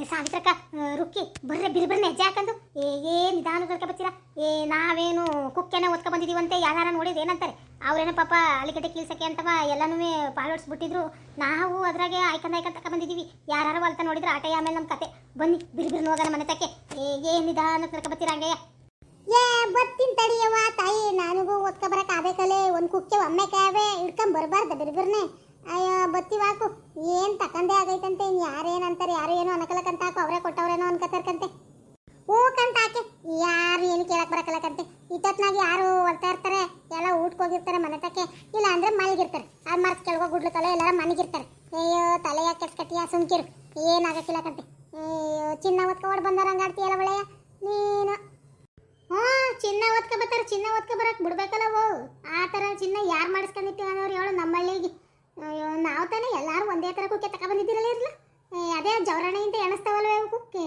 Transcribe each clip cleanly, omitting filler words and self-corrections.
ಸಾವಿತ್ರಕ್ಕ ರುಕ್ಕಿ ಬರ್ರೆ ಬಿರ್ಬಿರ್ನೆ ಹೆಜ್ಜೆ ಹಾಕಂದು ನಿಧಾನ ಬರ್ತೀರಾ ನಾವೇನು ಕುಕ್ಕೆನ ಓದ್ಕೊ ಬಂದಿದೀವಂತೆ ಯಾರು ನೋಡಿದ್ರೆ ಏನಂತಾರೆ ಅವ್ರೇನೋ ಪಾಪ ಅಲಿಕಟ್ಟೆ ಕೀಲ್ಸಕ್ಕೆ ಅಂತವ ಎಲ್ಲನೂ ಫಾಲೋವರ್ಸ್ ಬಿಟ್ಟಿದ್ರು ನಾವು ಅದ್ರಾಗೆ ಆಯ್ಕೊಂಡ್ ತಕ ಬಂದಿದ್ದೀವಿ ಯಾರು ಅಂತ ನೋಡಿದ್ರೆ ಆಟೆ ಆಮೇಲೆ ನಮ್ಮ ಕತೆ ಬನ್ನಿ ಬಿರ್ಬಿರ್ನ ಹೋಗೋಣ ಮನೆ ತಕ್ಕೆ ನಿಧಾನ ಬರ್ತೀರಾ ಹಂಗೆ ಬತ್ತಿನ ತಡಿಯವ ತಾಯಿ ನನಗೂ ಓದ್ಕೊ ಬರಕ್ಕೆ ಆಬೇಕಲ್ಲೇ ಒಂದು ಕುಕ್ಕೆ ಒಮ್ಮೆ ಕಾವೆ ಹಿಡ್ಕೊಂಡ್ ಬರಬಾರ್ದ ಬಿರ್ಬಿರ್ನೆ ಅಯ್ಯೋ ಬತ್ತಿವಾಕು ಏನು ತಕಂದೇ ಆಗೈತಂತೆ ಇನ್ನು ಯಾರೇನಂತಾರೆ ಯಾರು ಏನೋ ಅನ್ಕಲಕ್ಕಂತ ಹಾಕು ಅವರೇ ಕೊಟ್ಟವ್ರೇನೋ ಅನ್ಕತಾರ್ಕಂತೆ ಹೂಕಂತ ಹಾಕಿ ಯಾರು ಏನು ಕೇಳಕ್ ಬರಕಲ್ಲಕಂತೆ ಇತ್ತತ್ನಾಗ ಯಾರು ಹೊರ್ತಾ ಇರ್ತಾರೆ ಎಲ್ಲ ಊಟಕ್ಕೆ ಹೋಗಿರ್ತಾರೆ ಮನೆ ತಕ್ಕೆ ಇಲ್ಲ ಅಂದ್ರೆ ಮಲಗಿರ್ತಾರೆ ಆ ಮರ್ತ್ ಕೆಳಗೋ ಗುಡ್ಲು ತಲೆ ಎಲ್ಲಾರ ಮನೆಗಿರ್ತಾರೆ ಅಯ್ಯೋ ತಲೆ ಯಾಕೆ ಕೆಟ್ಕಟ್ಟಿಯ ಸುಮ್ಕಿರು ಏನಾಗಕ್ಕಿಲ್ಲಕಂತೆ ಅಯ್ಯೋ ಚಿನ್ನ ಹೊತ್ಕೊಂಡು ಬಂದಾರ ಹಂಗಾಡ್ತೀಯಲ್ಲ ಒಳ್ಳೆಯ ನೀನು ಚಿನ್ನ ಓದ್ಕೊ ಬರ್ತಾರೆ ಚಿನ್ನ ಓದ್ಕೊ ಬರಕ್ಕೆ ಬಿಡ್ಬೇಕಲ್ಲವೋ ಆ ಥರ ಚಿನ್ನ ಯಾರು ಮಾಡಿಸ್ಕೊಂಡಿತ್ತು ಅನ್ನೋರು ಹೇಳು ನಮ್ಮಳ್ಳಿಗೆ ಅಯ್ಯೋ ನಾವು ತಾನೇ ಎಲ್ಲರೂ ಒಂದೇ ಥರ ಕುಕ್ಕೆ ತಗೊಬಂದಿದ್ದೀರಲ್ಲ ಇರಲ್ಲ ಅದೇ ಜವರಣೆಯಿಂದ ಎಣಿಸ್ತಾವಲ್ವೇ ಕುಕ್ಕೆ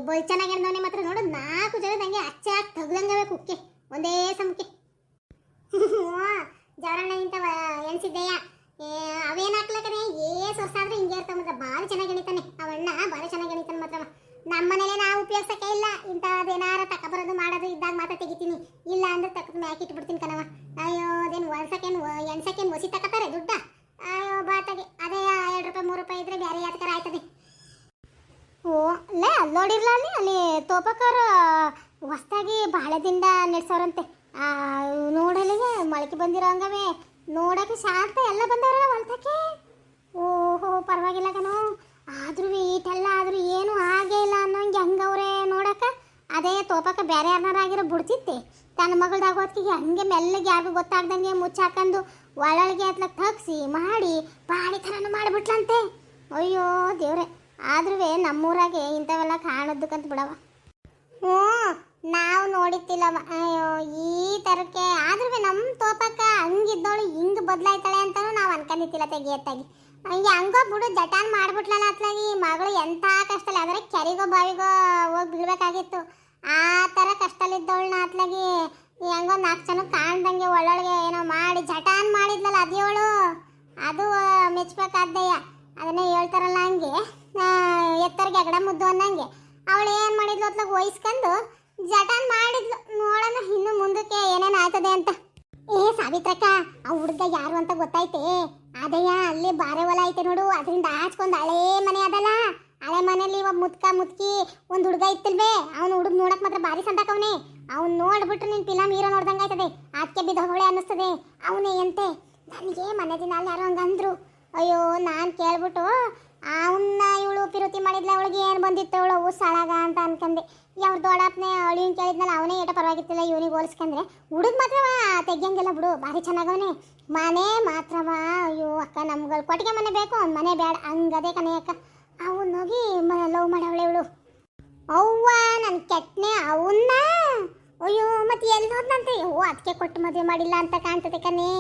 ಬೊಯ್ ಚೆನ್ನಾಗಿ ಎಣ್ದವನೇ ಮಾತ್ರ ನೋಡು 4 ಜನ ನಂಗೆ ಅಚ್ಚಾಗಿ ತೆಗ್ದಂಗವೆ ಕುಕ್ಕೆ ಒಂದೇ ಸಮಕ್ಕೆ ಜವರಣೆಯಿಂದ ಎಣಿಸಿದ್ದೆಯ ಅವೇನು ಹಾಕ್ಲಕ್ಕನೆ ವರ್ಷ ಆದ್ರೆ ಹಿಂಗೆ ಇರ್ತಾವ ಮಾತ್ರ ಭಾರಿ ಚೆನ್ನಾಗಿ ಎಣಿತಾನೆ ಅವಣ್ಣ ಭಾರಿ ಚೆನ್ನಾಗಿ ಎಣಿತಾನೆ ಮಾತ್ರ ನಮ್ಮ ಮನೇಲೆ ನಾವು ಉಪಯೋಗಿಸಕ್ಕೆ ಇಲ್ಲ ಇಂಥದ್ದೇನಾರ ತಗೊಬರೋದು ಮಾಡೋದು ಇದ್ದಾಗ ಮಾತ್ರ ತೆಗಿತೀನಿ ಇಲ್ಲ ಅಂದ್ರೆ ತಕ್ಕದ ಮ್ಯಾಕ್ ಇಟ್ಬಿಡ್ತೀನಿ ಕಣವ ಅಯ್ಯೋ ಅದೇನು ಎಣ್ಸಕ್ಕೇನು ಒಸಿ ತಗೋತಾರೆ ದುಡ್ಡ ಅಯ್ಯೋ ಬಾತಾಗೆ ಅದೇ 2 ರೂಪಾಯಿ 3 ರೂಪಾಯಿ ಇದ್ರೆ ಬೇರೆ ಯಾತಕರ ಆಯ್ತದೆ ಅಲ್ಲೇ ಅಲ್ಲೋಡಿರ್ಲ ಅಲ್ಲಿ ತೋಪಕಾರ ಹೊಸ್ದಾಗಿ ಬಾಳೆದಿಂದ ನೆಡ್ಸೋರಂತೆ ನೋಡಲಿಗೆ ಮೊಳಕೆ ಬಂದಿರೋ ಹಂಗವೇ ನೋಡಕ್ಕೆ ಶಾಂತ ಎಲ್ಲ ಬಂದವ್ರಲ್ಲ ಹೊಲ್ತಕ್ಕೆ ಓಹೋ ಪರವಾಗಿಲ್ಲ ಕಣೋ ಆದ್ರೂ ಈಟೆಲ್ಲ ಆದ್ರೂ ಏನು ಆಗೇ ಇಲ್ಲ ಅನ್ನೋಂಗೆ ಹಂಗವ್ರೆ ನೋಡಕ್ಕ ಅದೇ ತೋಪಕ್ಕ ಬೇರೆ ಯಾರನ್ನಾರಾಗಿರೋ ಬಿಡ್ತಿತ್ತೆ ತನ್ನ ಮಗಳ್ದಾಗ ಹೊತ್ತಿಗೆ ಹಂಗೆ ಮೆಲ್ಲಗೆ ಯಾರಿಗೂ ಗೊತ್ತಾಗ್ದಂಗೆ ಮುಚ್ಚಾಕಂದು ಒಳಗೆ ಅತ್ಲಕ್ ತಗ್ಸಿ ಮಾಡಿ ಬಾಡಿ ಥರನೂ ಮಾಡಿಬಿಟ್ಲಂತೆ ಅಯ್ಯೋ ದೇವ್ರೆ ಆದ್ರೂ ನಮ್ಮೂರಾಗೆ ಇಂಥವೆಲ್ಲ ಕಾಣೋದಕ್ಕಂತ ಬಿಡವ ನಾವು ನೋಡಿತ್ತಿಲ್ಲವ ಅಯ್ಯೋ ಈ ಥರಕ್ಕೆ ಆದ್ರೂ ನಮ್ಮ ತೋಪಕ್ಕ ಹಂಗಿದ್ದವಳು ಹಿಂಗೆ ಬದಲಾಯ್ತಾಳೆ ಅಂತಲೂ ನಾವು ಅನ್ಕೊಂಡಿತ್ತಿಲ್ಲ ತೆಗಿಯತ್ತಾಗಿ ಹಂಗೆ ಹಂಗೋ ಬಿಡು ಜಟಾನ್ ಮಾಡ್ಬಿಟ್ಲಲ್ಲ ಅತ್ಲಾಗಿ ಮಗಳು ಎಂಥ ಕಷ್ಟಲ್ಲಿ ಆದರೆ ಕೆರೆಗೋ ಬಾವಿಗೋ ಹೋಗಿ ಬೀಳ್ಬೇಕಾಗಿತ್ತು ಆ ಥರ ಕಷ್ಟಲಿದ್ದವಳನ್ನ ಅತ್ಲಾಗಿ ಹೆಂಗೋ 4 ಜನ ಕಾಣ್ದಂಗೆ ಒಳ್ಳೊಳಗೆ ಏನೋ ಮಾಡಿ ಜಟಾನ್ ಮಾಡಿದ್ಲಲ್ಲ ಅದೇವಳು ಅದು ಮೆಚ್ಚಬೇಕಾದ್ದಯ್ಯ ಅದನ್ನೇ ಹೇಳ್ತಾರಲ್ಲ ಹಂಗೆ ಎತ್ತರಿಗೆ ಅಗಡ ಮುದ್ದು ಅನ್ನಂಗೆ ಅವಳು ಏನು ಮಾಡಿದ್ಲು ಅತ್ಲಾಗ ವಹಿಸ್ಕೊಂಡು ಜಟಾನ್ ಮಾಡಿದ್ಲು ನೋಡೋಣ ಇನ್ನು ಮುಂದಕ್ಕೆ ಏನೇನು ಆಯ್ತದೆ ಅಂತ ಸಾವಿತ್ರಕ್ಕ ಆ ಹುಡುಗ ಯಾರು ಅಂತ ಗೊತ್ತಾಯ್ತೆ ಅದಯ್ಯ ಅಲ್ಲಿ ಬಾರೆ ಹೊಲ ಐತೆ ನೋಡು ಅದರಿಂದ ಆಚ್ಕೊಂಡು ಹಳೇ ಮನೆ ಅದಲ್ಲ ಹಳೆ ಮನೆಯಲ್ಲಿ ಇವಾಗ ಮುತ್ಕಿ ಒಂದು ಹುಡುಗ ಇತ್ತಿಲ್ವೇ ಅವನು ಹುಡುಗ ನೋಡಕ್ ಮಾತ್ರ ಭಾರಿ ಸಂತಾಕವನೇ ಅವ್ನು ನೋಡ್ಬಿಟ್ರೆ ನೀನು ಫಿಲಮ್ ಹೀರೋ ನೋಡ್ದಂಗೆ ಆಯ್ತದೆ ಅದಕ್ಕೆ ಬಿದ್ದೋಳೆ ಅನ್ನಿಸ್ತದೆ ಅವನೇ ಎಂತೆ ನನಗೆ ಮನೆ ದಿನ ಅಲ್ಲಿ ಯಾರು ಹಂಗಂದ್ರು ಅಯ್ಯೋ ನಾನು ಕೇಳ್ಬಿಟ್ಟು ಅವನ್ನ ಇವಳು ಪಿರುತಿ ಮಾಡಿದ್ಲ ಅವಳಿಗೆ ಏನು ಬಂದಿತ್ತು ಅವಳು ಅವು ಸಾಳಾಗ ಅಂತ ಅನ್ಕಂದೆ ಅವ್ರ ದೊಡ್ಡಪ್ಪನೇ ಅವಳಿನ ಕೇಳಿದ್ನಲ್ಲ ಅವನೇ ಏಟ ಪರವಾಗಿತ್ತಿಲ್ಲ ಇವನಿಗೆ ಹೋಲಿಸ್ಕೊಂಡ್ರೆ ಹುಡುಗ ಮಾತ್ರವ ತೆಗಿಯಂಗಿಲ್ಲ ಬಿಡು ಭಾರಿ ಚೆನ್ನಾಗವನೇ ಮನೆ ಮಾತ್ರವ ಅಯ್ಯೋ ಅಕ್ಕ ನಮ್ಗಳು ಕೊಟ್ಟಿಗೆ ಮನೆ ಬೇಕು ಅವ್ನ ಮನೆ ಬೇಡ ಹಂಗದೇ ಕಣೆ ಅಕ್ಕ ಅವನೋಗಿ ಲವ್ ಮಾಡವಳೆ ಇವಳು ಅವ್ವ ನನ್ನ ಕೆಟ್ಟನೆ ಅವನ್ನ ಅಯ್ಯೋ ಮತ್ತೆ ಎಲ್ಲಿ ಹೋದ್ನಂತೆ ಅದಕ್ಕೆ ಕೊಟ್ಟು ಮದುವೆ ಮಾಡಿಲ್ಲ ಅಂತ ಕಾಣ್ತದೆ ಕಣೆ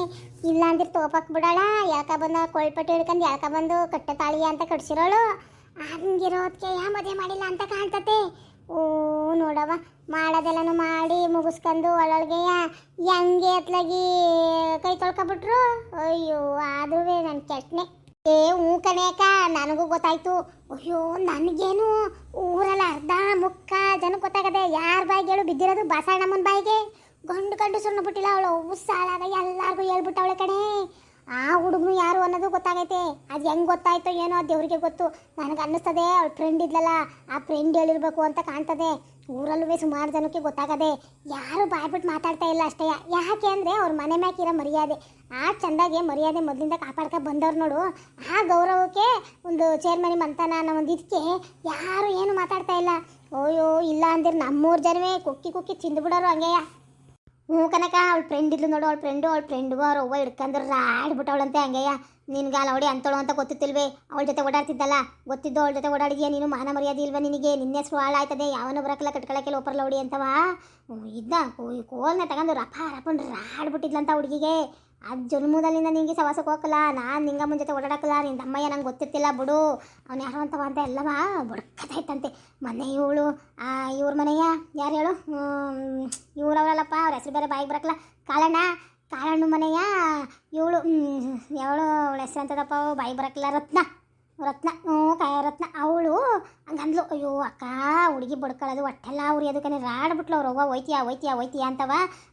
ಇಲ್ಲ ಅಂದ್ರೆ ತೋಪಕ್ಕೆ ಬಿಡೋಳ ಯಾಕ ಬಂದ ಕೊಳ್ಪಟ್ಟು ಹಿಡ್ಕೊಂಡು ಯಾಕ ಬಂದು ಕಟ್ಟೆ ತಾಳಿ ಅಂತ ಕಟ್ಸಿರೋಳು ಹಂಗಿರೋದಕ್ಕೆ ಮದುವೆ ಮಾಡಿಲ್ಲ ಅಂತ ಕಾಣ್ತತೆ ಓ ನೋಡವ ಮಾಡೋದೆಲ್ಲನೂ ಮಾಡಿ ಮುಗಿಸ್ಕೊಂಡು ಒಳಗೆ ಹೆಂಗೆ ಅತ್ಲಾಗಿ ಕೈ ತೊಳ್ಕೊಬಿಟ್ರು ಅಯ್ಯೋ ಆದ್ರೂ ನನ್ನ ಕೆಟ್ಟನೆ ಹ್ಞೂ ಕಣೇಕ ನನಗೂ ಗೊತ್ತಾಯ್ತು ಅಯ್ಯೋ ನನಗೇನು ಊರಲ್ಲಿ ಅರ್ಧ ಮುಕ್ಕ ಜನ ಗೊತ್ತಾಗದೆ ಯಾರ ಬಾಯಿಗೆ ಹೇಳು ಬಿದ್ದಿರೋದು ಬಸಣ್ಣಮ್ಮನ ಬಾಯಿಗೆ ಗಂಡು ಸುಣ್ಣ ಬಿಟ್ಟಿಲ್ಲ ಅವಳು ಸಾಲಾಗ ಎಲ್ಲಾರ್ಗು ಹೇಳ್ಬಿಟ್ಟವಳೆ ಕಣೆ ಆ ಹುಡುಗನು ಯಾರು ಅನ್ನೋದು ಗೊತ್ತಾಗೈತೆ ಅದು ಹೆಂಗೆ ಗೊತ್ತಾಯ್ತೋ ಏನೋ ದೇವ್ರಿಗೆ ಗೊತ್ತು ನನಗೆ ಅನ್ನಿಸ್ತದೆ ಅವಳ ಫ್ರೆಂಡ್ ಇದ್ಲಲ್ಲ ಆ ಫ್ರೆಂಡ್ ಹೇಳಿರ್ಬೇಕು ಅಂತ ಕಾಣ್ತದೆ ಊರಲ್ಲೂ ಸುಮಾರು ಜನಕ್ಕೆ ಗೊತ್ತಾಗದೆ ಯಾರು ಬಾಯ್ಬಿಟ್ಟು ಮಾತಾಡ್ತಾ ಇಲ್ಲ ಅಷ್ಟೇ ಯಾಕೆ ಅಂದರೆ ಅವ್ರ ಮನೆ ಮ್ಯಾಕಿರೋ ಮರ್ಯಾದೆ ಆ ಚಂದಾಗೆ ಮರ್ಯಾದೆ ಮೊದಲಿಂದ ಕಾಪಾಡ್ಕೊ ಬಂದವ್ರು ನೋಡು ಆ ಗೌರವಕ್ಕೆ ಒಂದು ಚೇರ್ಮನಿ ಮಂತನ ಅನ್ನೋ ಒಂದು ಇದಕ್ಕೆ ಯಾರು ಏನು ಮಾತಾಡ್ತಾ ಇಲ್ಲ ಅಯ್ಯೋ ಇಲ್ಲ ಅಂದ್ರೆ ನಮ್ಮೂರು ಜನವೇ ಕುಕ್ಕಿ ತಿಂದುಬಿಡೋರು ಹಂಗೆಯ ಹ್ಞೂ ಕನಕ ಅವಳ ಫ್ರೆಂಡ್ ಇದ್ಲು ನೋಡು ಅವಳ ಫ್ರೆಂಡ್ಗೂ ಅವ್ರ ಅವ್ವ ಹಿಡ್ಕೊಂಡ್ರು ರಾಡ್ಬಿಟ್ಟವಳಂತೆ ಹಂಗೆಯ ನಿನ್ಗಾಲ ಅವಳಿ ಅಂತವಳು ಅಂತ ಗೊತ್ತಿತ್ತಿಲ್ವೇ ಅವಳ ಜೊತೆ ಓಡಾಡ್ತಿದ್ದಲ್ಲ ಗೊತ್ತಿದ್ದು ಅವಳ ಜೊತೆ ಓಡಾಡಿದ್ಯಾ ನೀನು ಮಾನ ಮರ್ಯಾದೆ ಇಲ್ವಾ ನಿನಗೆ ನಿನ್ನೆ ಹೆಸರು ಹಾಳಾಯ್ತದೆ ಯಾವನು ಬರಕಲ್ಲ ಕಟ್ಕೊಳಕ್ಕೆ ಒಪ್ಪರ್ಲ ಅವಡಿ ಅಂತವಾ ಇದ್ದ ಕೋಲ್ನ ತಗೊಂಡು ರಪ್ಪನ್ ರಾಡ್ಬಿಟ್ಟಿದ್ಲಂತ ಹುಡುಗಿಗೆ ಅದು ಜನ್ಮದಲ್ಲಿಂದ ನಿನಗೆ ಸವಾಸಕ್ಕೆ ಹೋಗಲ್ಲ ನಾನು ನಿಂಗಮ್ಮನ ಜೊತೆ ಓಡಾಡಕ್ಕಲ್ಲ ನಿನ್ನ ತಮ್ಮಯ್ಯ ನಂಗೆ ಗೊತ್ತಿರ್ತಿಲ್ಲ ಬಿಡು ಅವ್ನು ಯಾರು ಅಂತವ ಅಂತ ಎಲ್ಲವ ಬಡ್ಕತಾಯ್ತಂತೆ ಮೊನ್ನೆ ಇವಳು ಇವ್ರ ಮನೆಯ ಯಾರು ಹೇಳು ಇವ್ರವರಲ್ಲಪ್ಪ ಅವ್ರ ಹೆಸರು ಬೇರೆ ಬಾಯಿಗೆ ಬರಕಲ್ಲ ಕಾಳಣ್ಣ ಮನೆಯ ಇವಳು ಯಾವಳು ಅವಳ ಹೆಸರು ಅಂತದಪ್ಪ ಬಾಯಿಗೆ ಬರಕಲ್ಲ ರತ್ನ ರತ್ನ ಅವಳು ಹಂಗಂದ್ಲು ಅಯ್ಯೋ ಅಕ್ಕ ಹುಡುಗಿ ಬಡ್ಕೊಳ್ಳೋದು ಹೊಟ್ಟೆಲ್ಲ ಉರಿಯೋದಕ್ಕೆ ರಾಡ್ಬಿಟ್ಲು ಅವ್ರು ಅವ್ವ ಹೋಯ್ತೀಯಾ ಅಂತವ.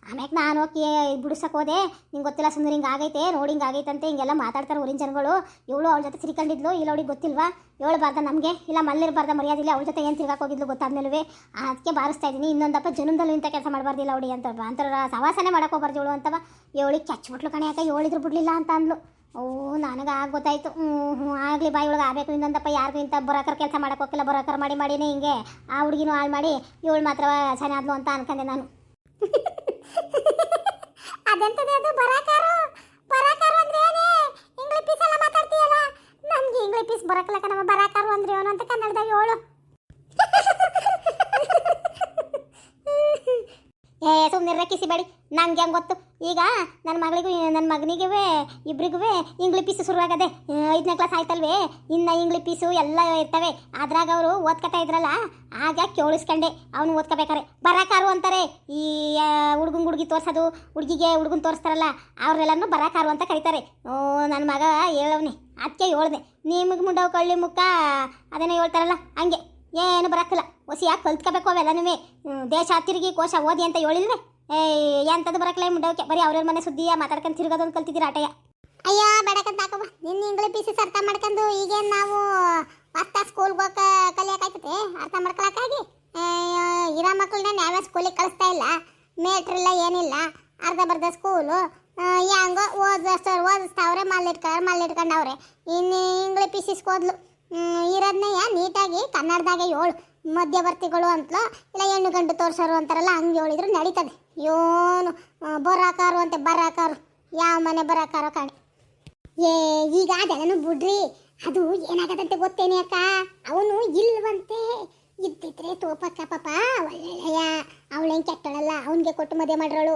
ಆಮ್ಯಾಗ ನಾನು ಹೋಗಿ ಬಿಡಿಸಕ್ಕೆ ಹೋದೆ. ನಿಂಗೆ ಗೊತ್ತಿಲ್ಲ ಸುಂದರ ಹಿಂಗೆ ಆಗೈತೆ ನೋಡಿ, ಹಿಂಗೆ ಆಗೈತಂತೆ ಹಿಂಗೆಲ್ಲ ಮಾತಾಡ್ತಾರೆ ಊರಿನ ಜನಗಳು. ಇವಳು ಅವಳ ಜೊತೆ ಸಿರಿಕೊಂಡಿದ್ಲು, ಇಲ್ಲ ಅವಳಿಗೆ ಗೊತ್ತಿಲ್ವಾ, ಹೇಳ್ಬಾರ್ದ ನಮಗೆ, ಇಲ್ಲ ಮಲ್ಲಿರಬಾರ್ದ ಮರ್ಯಾದಿಲ್ಲ, ಅವಳ ಜೊತೆ ಏನು ತಿರ್ಗಾಕ್ ಹೋಗಿದ್ಲು ಗೊತ್ತಾದ್ಮೇಲೆ ಅದಕ್ಕೆ ಬಾರಿಸ್ತಾ ಇದ್ದೀನಿ. ಇನ್ನೊಂದಪ್ಪ ಜನ್ಮದಲ್ಲೂ ಇಂಥ ಕೆಲಸ ಮಾಡಬಾರ್ದಿಲ್ಲ ಅವಳಿ ಅಂತರ ಸವಾಸನೆ ಮಾಡಕ್ಕೆ ಹೋಗ್ಬಾರ್ದು ಇವಳು ಅಂತವ. ಇವಳಿಗೆ ಕೆಚ್ಬಿಟ್ಲು ಕಣೆ ಅಕ್ಕ, ಹೇಳಿದ್ರು ಬಿಡ್ಲಿಲ್ಲ ಅಂತ ಅಂದ್ಲು. ಓ ನನಗೆ ಗೊತ್ತಾಯ್ತು. ಆಗಲಿ ಬಾಯಿ ಒಳಗೆ ಆಗಬೇಕು. ಇನ್ನೊಂದಪ್ಪ ಯಾರಿಗೂ ಇಂಥ ಬರೋಕರ್ ಕೆಲಸ ಮಾಡೋಕೆ ಹೋಗಿಲ್ಲ, ಬರೋಕರ್ ಮಾಡಿನೇ ಹಿಂಗೆ ಆ ಹುಡುಗಿನೂ ಹಾಳು ಮಾಡಿ ಇವಳು ಮಾತ್ರ ಚೆನ್ನಾದ್ಲು ಅಂತ ಅನ್ಕೊಂಡೆ ನಾನು. ಅದೆಂತದೆ ಅದು ಬರಾಕಾರು ಅಂದ್ರೆ ಏನೇ ಇಂಗ್ಲಿಷ್ ಪೀಸ್ ಎಲ್ಲ ಮಾತಾಡ್ತೀಯಲ್ಲ, ನಮ್ಗೆ ಇಂಗ್ಲಿಷ್ ಪೀಸ್ ಬರಕಲಕ್ಕ ನಮ್ಮ ಬರಾಕಾರು ಅಂದ್ರೆ ಏನು ಅಂತ ಕನ್ನಡದಾಗ ಹೇಳು. ಸುಮ್ಮನೆ ಕಿಸಿಬೇಡಿ, ನಂಗೆ ಹೆಂಗೆ ಗೊತ್ತು. ಈಗ ನನ್ನ ಮಗಳಿಗೂ ನನ್ನ ಮಗನಿಗೂ ಇಬ್ರಿಗೂ ಇಂಗ್ಲಿಷ್ ಪೀಸು ಶುರುವಾಗದೆ. 5ನೇ ಕ್ಲಾಸ್ ಆಯ್ತಲ್ವೇ, ಇನ್ನು ಇಂಗ್ಲಿಷ್ ಪೀಸು ಎಲ್ಲ ಇರ್ತವೆ. ಅದ್ರಾಗ ಅವರು ಓದ್ಕೊತಾ ಇದ್ರಲ್ಲ, ಆಗ ಕೇಳಿಸ್ಕೊಂಡೆ ಅವನು ಓದ್ಕೋಬೇಕಾರೆ ಬರಾಕಾರು ಅಂತಾರೆ. ಈ ಹುಡುಗಿ ತೋರಿಸೋದು, ಹುಡುಗನ್ ತೋರಿಸ್ತಾರಲ್ಲ ಅವ್ರೆಲ್ಲನೂ ಬರಾಕಾರು ಅಂತ ಕರೀತಾರೆ. ನನ್ನ ಮಗ ಹೇಳವ್ನಿ, ಅದಕ್ಕೆ ಹೇಳ್ದೆ. ನಿಮಗೆ ಮುಂಡವ್ ಕಳ್ಳಿ ಮುಖ ಅದೇನೋ ಹೇಳ್ತಾರಲ್ಲ ಹಂಗೆ ಏನು ಬರಕ್ಕಲ್ಲ. ಹೊಸಿಯಾಗಿ ಕಲ್ತ್ಕೋಬೇಕು ಅವೆಲ್ಲನೂ. ದೇಶ ತಿರುಗಿ ಕೋಶ ಓದಿ ಅಂತ ಹೇಳಿಲ್ವೇ? ಎಂಥದ್ದು ಬರಕ್ಕಲ್ಲ ಮುಂಡವಕ್ಕೆ, ಬರೀ ಅವ್ರವ್ರ ಮನೆ ಸುದ್ದಿಯ ಮಾತಾಡ್ಕೊಂಡು ತಿರ್ಗೋದೊಂದು ಕಲ್ತಿದ್ದೀರ ಆಟಯ್ಯ. ಅಯ್ಯೋ ಬೇಡಕಂತ ಹಾಕವ್ವ, ನಿನ್ನ ಇಂಗ್ಲಿಷ್ ಪೀಸಸ್ ಅರ್ಥ ಮಾಡ್ಕೊಂಡು ಈಗೇನು ನಾವು ಹೊಸ್ತಾ ಸ್ಕೂಲ್ಗೆ ಹೋಗಿ ಕಲಿಯೋಕ್ಕಾಯ್ತದೆ? ಅರ್ಥ ಮಾಡ್ಕೊಳಕ್ಕಾಗಿ ಇರೋ ಮಕ್ಕಳನ್ನ ನಾವೇ ಸ್ಕೂಲಿಗೆ ಕಳಿಸ್ತಾ ಇಲ್ಲ. ಮೇಟ್ರಿಲ್ಲ ಏನಿಲ್ಲ, ಅರ್ಧ ಬರ್ಧ ಸ್ಕೂಲು ಹೆಂಗೋ ಓದಿಸ್ತಾವ್ರೆ, ಮಲ್ಲಿಟ್ಕೊಂಡವ್ರೆ. ಇನ್ನು ಇಂಗ್ಲಿಷ್ ಪೀಸಸ್ಗೆ ಹೋದ್ಲು. ಇರೋದನ್ನೇ ನೀಟಾಗಿ ಕನ್ನಡದಾಗೆ ಹೇಳು. ಮಧ್ಯವರ್ತಿಗಳು ಅಂತಲೋ ಇಲ್ಲ ಹೆಣ್ಣು ಗಂಡು ತೋರಿಸೋರು ಅಂತಾರಲ್ಲ ಹಂಗೆ ಹೇಳಿದ್ರು ನಡೀತದೆ. ಏನು ಬರಾಕಾರು ಅಂತೆ, ಬರಾಕಾರು ಯಾವ ಮನೆ ಬರಾಕಾರೋ ಕಾಣಿ. ಈಗ ಅದೆಲ್ಲನೂ ಬಿಡ್ರಿ. ಅದು ಏನಾಗದಂತೆ ಗೊತ್ತೇನೆ ಅಕ್ಕ, ಅವನು ಇಲ್ವಂತೆ. ಇದ್ದಿದ್ರೆ ತೋಪಕ್ಕ ಪಾಪ ಒಳ್ಳೆಯ, ಅವಳೇನು ಕೆಟ್ಟಳಲ್ಲ, ಅವನಿಗೆ ಕೊಟ್ಟು ಮದುವೆ ಮಾಡಿರೋಳು.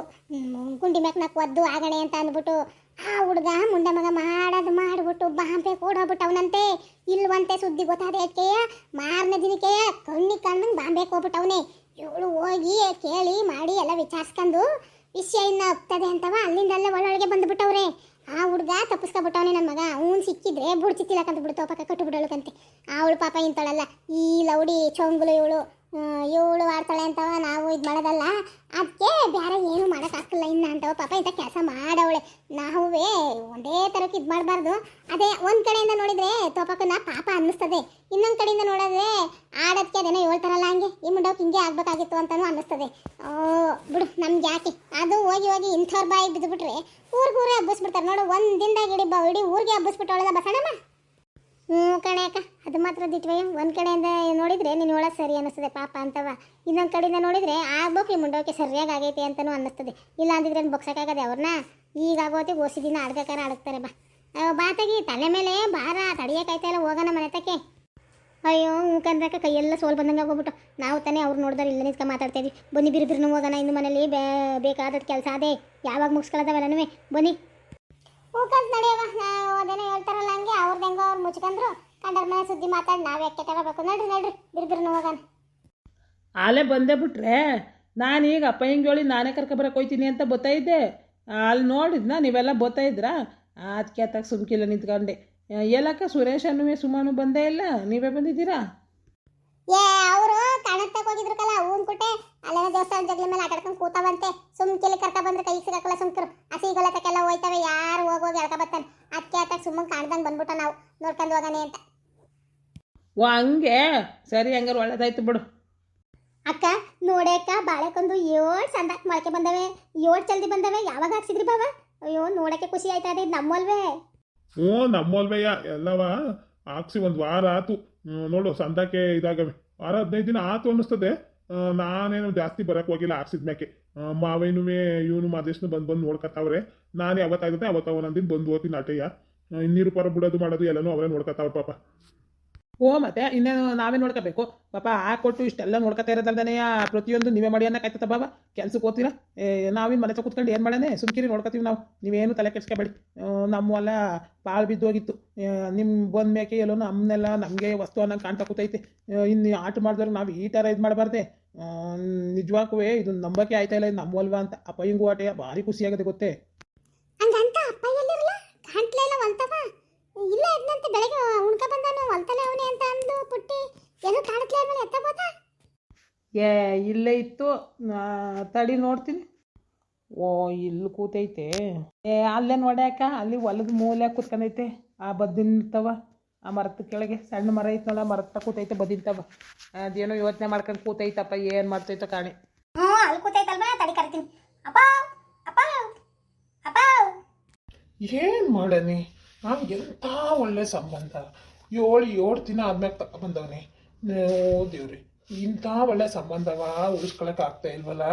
ಗುಂಡಿ ಮ್ಯಾಕ್ ನಾಲ್ಕು ಒದ್ದು ಆಗಣೆ ಅಂತ ಅಂದ್ಬಿಟ್ಟು ಆ ಹುಡುಗ ಮುಂಡೆ ಮಗ ಮಾಡಿಬಿಟ್ಟು ಬಾಂಬೆ ಕೊಡೋಗ್ಬಿಟ್ಟು ಅವನಂತೆ. ಇಲ್ವಂತೆ ಸುದ್ದಿ ಗೊತ್ತಾದಕ್ಕೆ ಮಾರನೇ ದಿನಕ್ಕೆ ಕಣ್ಣಿಗೆ ಬಾಂಬೆಗೆ ಹೋಗ್ಬಿಟ್ಟವನೇ. ಇವಳು ಹೋಗಿ ಕೇಳಿ ಮಾಡಿ ಎಲ್ಲ ವಿಚಾರಿಸ್ಕೊಂಡು ವಿಷಯ ಇನ್ನು ಹೋಗ್ತದೆ ಅಂತವ ಅಲ್ಲಿಂದಲ್ಲೇ ಒಳೊಳಗೆ ಬಂದುಬಿಟ್ಟವ್ರೆ. ಆ ಹುಡುಗ ತಪ್ಪಿಸ್ಕೊಬಿಟ್ಟವನೇ ನನ್ನ ಮಗ. ಅವನು ಸಿಕ್ಕಿದ್ರೆ ಬುಡ್ಚಿತ್ತಿಲ್ಲಕಂತ ಬಿಡ್ತು ಪಾಪ, ಕಟ್ಟುಬಿಡೋಳಕಂತೆ. ಅವಳು ಪಾಪ ಇಂತಳಲ್ಲ, ಈ ಲೌಡಿ ಚೊಂಗುಲು ಇವಳು ಆಡ್ತಾಳೆ ಅಂತವ ನಾವು ಇದು ಮಾಡೋದಲ್ಲ. ಅದಕ್ಕೆ ಬೇರೆ ಏನು ಮಾಡೋಕ್ಕಾಗಲ್ಲ ಇನ್ನು ಅಂತವ ಪಾಪ ಇಂಥ ಕೆಲಸ ಮಾಡವಳೆ. ನಾವೇ ಒಂದೇ ಥರಕ್ಕೆ ಇದು ಮಾಡಬಾರ್ದು. ಅದೇ ಒಂದು ಕಡೆಯಿಂದ ನೋಡಿದರೆ ತೋಪಕ್ಕನ್ನ ಪಾಪ ಅನ್ನಿಸ್ತದೆ, ಇನ್ನೊಂದು ಕಡೆಯಿಂದ ನೋಡಿದ್ರೆ ಆಡೋದಕ್ಕೆ ಅದೇನೋ ಹೇಳ್ತಾರಲ್ಲ ಹಂಗೆ ಈ ಮುಂಡೋಕೆ ಹಿಂಗೆ ಆಗಬೇಕಾಗಿತ್ತು ಅಂತಲೂ ಅನ್ನಿಸ್ತದೆ. ಬಿಡು ನಮ್ಗೆ ಯಾಕೆ ಅದು. ಹೋಗಿ ಇಂಥವ್ರ ಬಾಯಿಗೆ ಬಿದ್ದುಬಿಟ್ರೆ ಊರಿಗೆ ಹಬ್ಬಿಸ್ಬಿಡ್ತಾರೆ ನೋಡು. ಒಂದು ದಿನದಾಗ ಇಡೀ ಊರಿಗೆ ಹಬ್ಬಿಸ್ಬಿಟ್ಟವಳೆಲ್ಲ ಬಸಣಮ್ಮ. ಕಣೆ ಅಕ್ಕ, ಅದು ಮಾತ್ರ ದಿಟ್ವೆ. ಒಂದು ಕಡೆಯಿಂದ ನೋಡಿದರೆ ನೀನು ಒಳಗೆ ಸರಿ ಅನ್ನಿಸ್ತದೆ ಪಾಪ ಅಂತವ, ಇನ್ನೊಂದು ಕಡೆಯಿಂದ ನೋಡಿದರೆ ಆಗ್ಬೇಕು ಈ ಮುಂಡೋಕೆ ಸರಿಯಾಗಿ ಆಗೈತೆ ಅಂತಲೂ ಅನ್ನಿಸ್ತದೆ. ಇಲ್ಲ ಅಂದಿದ್ರೆ ಬೊಕ್ಸಕ್ಕಾಗದೆ ಅವ್ರನ್ನ. ಈಗ ಆಗೋತಿಗೆ ಓಸಿ ದಿನ ಆಡ್ಬೇಕಾರೆ ಆಡ್ತಾರೆ. ಬಾತಾಗಿ ತಲೆ ಮೇಲೆ ಭಾರ ತಡಿಯೋಕಾಯ್ತಾ ಇಲ್ಲ, ಹೋಗೋಣ ಮನೆ ತಕ್ಕೆ. ಅಯ್ಯೋ ಮುಖಂದ್ರಕ್ಕ ಕೈಯೆಲ್ಲ ಸೋಲ್ ಬಂದಂಗೆ ಹೋಗ್ಬಿಟ್ಟು ನಾವು ತಾನೇ ಅವ್ರು ನೋಡಿದ್ರೆ ಇಲ್ಲ ನಿಂತ್ಕೊಂಡು ಮಾತಾಡ್ತಾಯಿದ್ವಿ. ಬನ್ನಿ ಬಿರ್ಬಿರ್ನು ಹೋಗೋಣ, ಇನ್ನು ಮನೇಲಿ ಬೇಕಾದದ್ದು ಕೆಲಸ ಅದೇ ಯಾವಾಗ ಮುಗಿಸ್ಕೊಳ್ಳೋದವೆಲ್ಲನೂ. ಬನ್ನಿ ಹೂಕಂತ ನಡೆಯವ. ಅದೇನೋ ಹೇಳ್ತಾರಲ್ಲ ಹಂಗೆ ಅವ್ರದ್ದು ಹೆಂಗೋ ಅವ್ರು ಮುಚ್ಕೊಂಡ್ರು ಕಂಡರ ಮನೆ ಸುದ್ದಿ ಮಾತಾಡಿ ನಾವು ಯಾಕೆ ತಗೋಬೇಕು. ನಡ್ರಿ ಬಿರ್ಬಿರ್ನು ಹೋಗೋಣ. ಆಲೇ ಬಂದೇ ಬಿಟ್ರೆ ನಾನೀಗ ಅಪ್ಪ ಹಿಂಗೆ ಹೇಳಿ ನಾನೇ ಕರ್ಕೊಬರಕ್ಕೆ ಹೋಯ್ತೀನಿ ಅಂತ ಬತ್ತಾಯಿದ್ದೆ. ಅಲ್ಲಿ ನೋಡಿದ್ನ ನೀವೆಲ್ಲ ಬತ್ತಾಯಿದ್ರಾ? ಅದಕ್ಕೆ ತಕ್ಕ ಸುಮ್ಕಿಲ್ಲ ನಿಂತ್ಕೊಂಡೆ. ಎಲ್ಲಕ್ಕ ಸುರೇಶನು ಸುಮಾನು ಬಂದೇ ಇಲ್ಲ, ನೀವೇ ಬಂದಿದ್ದೀರಾ? ಅವರು ಕಾಣತ್ತಕ್ಕೆ ಹೋಗಿದ್ರು ಕಲ ಹೂನ್ ಕುಟ್ಟೆ ಅಲ್ಲೇನೋ ದೇವಸ್ಥಾನ ಜಗ್ಲಿ ಮೇಲೆ ಆಟಾಡ್ಕೊಂಡು ಕೂತಾವಂತೆ. ಸುಮ್ಕಿಲಿ ಕರ್ಕ ಬಂದ್ರೆ ಕೈ ಸಿಗಕ್ಕಲ್ಲ ಸುಮ್ಕರು. ಹಸಿಗೊಳತಕ್ಕೆಲ್ಲ ಹೋಯ್ತವೆ, ಯಾರು ಹೋಗಿ ಎಳ್ಕ ಬರ್ತಾನೆ. ಅದಕ್ಕೆ ಆತಕ್ಕೆ ಸುಮ್ಮನೆ ಕಾಣ್ದಂಗೆ ಬಂದ್ಬಿಟ್ಟ ನಾವು ನೋಡ್ಕೊಂಡು ಹೋಗೋಣ ಅಂತ. ಓ ಹಂಗೆ ಸರಿ, ಹಂಗಾರು ಒಳ್ಳೇದಾಯ್ತು ಬಿಡು. ಅಕ್ಕ ನೋಡಕ್ಕ ಬಾಳೆಕೊಂದು 7 ಸಂದಾಕ್ ಮೊಳಕೆ ಬಂದವೆ, 7 ಜಲ್ದಿ ಬಂದವೆ. ಯಾವಾಗ ಹಾಕ್ಸಿದ್ರಿ ಬಾವ? ಅಯ್ಯೋ ನೋಡಕ್ಕೆ ಖುಷಿ ಆಯ್ತಾ. ಇದು ನಮ್ಮಲ್ವೇ? ಹ್ಞೂ ನಮ್ಮಲ್ವಯ್ಯ, ಎಲ್ಲವ ಹಾಕ್ಸಿ ಒಂದು ವಾರ ಆತು ನೋಡು. ಸಂದಕ್ಕೆ ಇದಾಗವೆ, ವಾರ 15 ದಿನ ಆತು ಅನ್ನಿಸ್ತದೆ. ನಾನೇನು ಜಾಸ್ತಿ ಬರಕ್ಕೆ ಹೋಗಿಲ್ಲ ಹಾಕ್ಸಿದ್ಮ್ಯಾಕೆ. ಮಾವೇನು ಇವನು ಮಾದೇಶ್ನು ಬಂದು ನೋಡ್ಕೊತಾವ್ರೆ. ನಾನು ಯಾವತ್ತಾಗುತ್ತೆ ಅವತ್ತು ಒಂದೊಂದಿನ ಬಂದು ಹೋಗ್ತೀನಿ ಆಟಯ್ಯ. ನೀರು ಪರ ಬಿಡೋದು ಮಾಡೋದು ಎಲ್ಲನೂ ಅವರೇ ನೋಡ್ಕೊತಾವ್ರೆ ಪಾಪ. ಓ ಮತ್ತೆ ಇನ್ನೇನು ನಾವೇ ನೋಡ್ಕೋಬೇಕು ಪಾಪ. ಕೊಟ್ಟು ಇಷ್ಟೆಲ್ಲ ನೋಡ್ಕೊತಾ ಇರೋದಲ್ದೇ ಪ್ರತಿಯೊಂದು ನೀವೇ ಮಾಡಿ ಅನ್ನೋಕ್ಕಾಯ್ತದ ಬಾಬಾ? ಕೆಲ್ಸಕ್ಕೆ ಹೋಗ್ತೀರಾ? ನಾವಿನ್ನು ಮನೆ ಕೂತ್ಕೊಂಡು ಏನು ಮಾಡೋಣ, ಸುಮ್ಕಿರಿ ನೋಡ್ಕೊತೀವಿ ನಾವು. ನೀವೇನು ತಲೆ ಕೆಡ್ಸ್ಕೊಬೇಡಿ. ನಮ್ಮಲ್ಲ ಪಾಳು ಬಿದ್ದೋಗಿತ್ತು. ನಿಮ್ಮ ಬಂದ ಮೇಕೆ ಎಲ್ಲೋ ನಮ್ಮನ್ನೆಲ್ಲ ನಮಗೆ ವಸ್ತು ಅನ್ನೋಂಗೆ ಕಾಣ್ತಾ ಕೂತೈತೆ. ಇನ್ನು ಆಟ ಮಾಡಿದ್ರೆ ನಾವು ಈ ಥರ ಇದು ಮಾಡಬಾರ್ದೆ. ನಿಜವಾಗೂ ಇದು ನಂಬಕ್ಕೆ ಆಯ್ತಾ ಇಲ್ಲ, ಇದು ನಮ್ಮಲ್ವಾ ಅಂತ. ಅಪ್ಪ ಹಿಂಗೂ ಆಟೆಯ ಭಾರಿ ಖುಷಿಯಾಗದೆ ಗೊತ್ತೇ. ಹಂಗಂತ ಅಪ್ಪ ಎಲ್ಲಿರಲ್ಲ ಗಂಟ್ಲೆಲ್ಲ ಹೊಲ್ತವ ಇಲ್ಲ. ಇದನ್ನಂತೆ ಬೆಳಗ್ಗೆ ಉಣ್ಕ ಬಂದಾನು ಹೊಲ್ತಲೆ ಅವನೇ ಅಂತ ಅಂದು ಪುಟ್ಟಿ ಏನೂ ಕಾಣತ್ಲೆ ಆದ್ಮೇಲೆ ಎತ್ತಬೋದಾ? ಏ ಇಲ್ಲೇ ಇತ್ತು, ತಡಿ ನೋಡ್ತೀನಿ. ಓ ಇಲ್ಲಿ ಕೂತೈತೆ. ಏ ಅಲ್ಲೇ ನೋಡ್ಯಾಕ, ಅಲ್ಲಿ ಹೊಲದ ಮೂಲೆ ಕೂತ್ಕೊಂಡೈತೆ. ಆ ಬದ್ದಿನ ಇರ್ತವ, ಆ ಮರದ ಕೆಳಗೆ ಸಣ್ಣ ಮರ ಐತೆ ನೋಡ, ಮರದ ಕೂತೈತೆ ಬದಿಂತವ. ಅದೇನೋ ಯೋಚನೆ ಮಾಡ್ಕೊಂಡು ಕೂತೈತಪ್ಪ, ಏನು ಮಾಡ್ತೈತೋ ಕಾಣಿ. ಅಲ್ಲಿ ಕೂತೈತಲ್ವಾ, ತಡಿ ಕರಿತೀನಿ. ಅಪ್ಪ ಅಪ್ಪ ಅಪ್ಪ. ಏನು ಮಾಡನಿ, ನಾನು ಎಂಥ ಒಳ್ಳೆ ಸಂಬಂಧ. 7 ದಿನ ಆದ್ಮೇಲೆ ತಗೊಬಂದವನಿ. ಓ ದೇವ್ರಿ, ಇಂಥ ಒಳ್ಳೆ ಸಂಬಂಧವ ಉಳಿಸ್ಕೊಳಕ್ಕೆ ಆಗ್ತಾ ಇಲ್ವಲ್ಲ.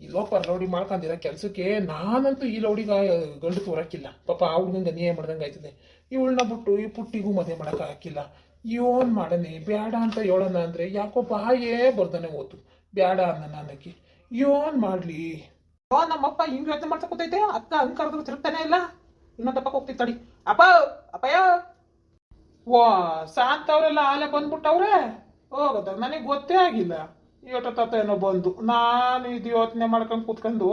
ಇಲ್ಲೋ ಪರಲೌಡಿ ಮಾಡ್ಕೊಂಡಿರೋ ಕೆಲಸಕ್ಕೆ ನಾನಂತೂ ಈ ಲೌಡಿಗೆ ಗಂಡು ತೋರಕ್ಕಿಲ್ಲ. ಪಾಪ ಆ ಹುಡ್ಗಂಗೆ ಅನ್ಯಾಯ ಮಾಡ್ದಂಗೆ ಆಯ್ತದೆ. ಇವಳನ್ನ ಬಿಟ್ಟು ಈ ಪುಟ್ಟಿಗೂ ಮದುವೆ ಮಾಡೋಕೆ ಹಾಕಿಲ್ಲ. ಏನು ಮಾಡನೆ, ಬೇಡ ಅಂತ ಹೇಳೋಣ ಅಂದರೆ ಯಾಕೋ ಬಾಯೇ ಬರ್ದಾನೆ ಹೋತು. ಬೇಡ ಅನ್ನ ಅನ್ನಕ್ಕೆ ಏನು ಮಾಡಲಿ. ಓ ನಮ್ಮಪ್ಪ ಹಿಂಗೆ ಯೋಚನೆ ಮಾಡ್ತಾ ಕೂತೈತೆ. ಅಕ್ಕ ಹಂಗೆ ಕರೆದ್ರು ತಿರುಗ್ತಾನೆ ಇಲ್ಲ. ಇನ್ನೊಂದಪ್ಪ ಹೋಗ್ತಿ ತಡಿ. ಅಪ್ಪ ಅಪ್ಪಯ್ಯ. ವಾ ಶಾಂತ ಅವರೆಲ್ಲ ಆಲೆ ಬಂದ್ಬಿಟ್ಟವ್ರೆ. ಹೋಗೋದ ನನಗೆ ಗೊತ್ತೇ ಆಗಿಲ್ಲ. ಏಟತ್ತ ಏನೋ ಬಂದು ನಾನು ಇದು ಯೋಚನೆ ಮಾಡ್ಕೊಂಡು ಕೂತ್ಕೊಂಡು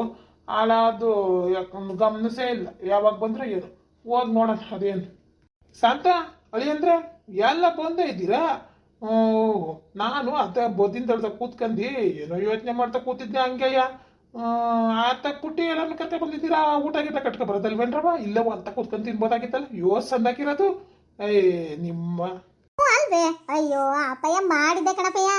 ಹಾಳಾದು ಯಾಕಂದು ಗಮನಿಸೇ ಇಲ್ಲ. ಯಾವಾಗ ಬಂದ್ರೆ ಏನು, ಹೋಗಿ ನೋಡೋಣ ಅದೇನು. ಶಾಂತ ಅಳಿ ಅಂದ್ರೆ ಎಲ್ಲ ಬಂದೇ ಇದ್ದೀರಾ? ನಾನು ಅದ ಬದಿನ ದಳದಾಗ ಕೂತ್ಕಂಡು ಏನೋ ಯೋಚನೆ ಮಾಡ್ತಾ ಕೂತಿದ್ದೆ. ಹಂಗೆಯ್ಯ ಆತ ಪುಟ್ಟಿ ಎಲ್ಲಾನು ಕರ್ಕೊಂಡು ಬಂದಿದ್ದೀರಾ? ಊಟ ಗೀಟ ಕಟ್ಕೊ ಬರೋದಲ್ವೇನ್ರವ? ಇಲ್ಲವ ಅಂತ ಕೂತ್ಕೊಂಡು ತಿನ್ಬೋದಾಗಿತ್ತಲ್ಲ. ಸಂದಾಕಿರೋದು. ನಿಮ್ಮ ಅಲ್ವೇ? ಅಯ್ಯೋ ಅಪ್ಪಯ್ಯ ಮಾಡಿದ್ದೆ ಕಣಪ್ಪಯ್ಯ.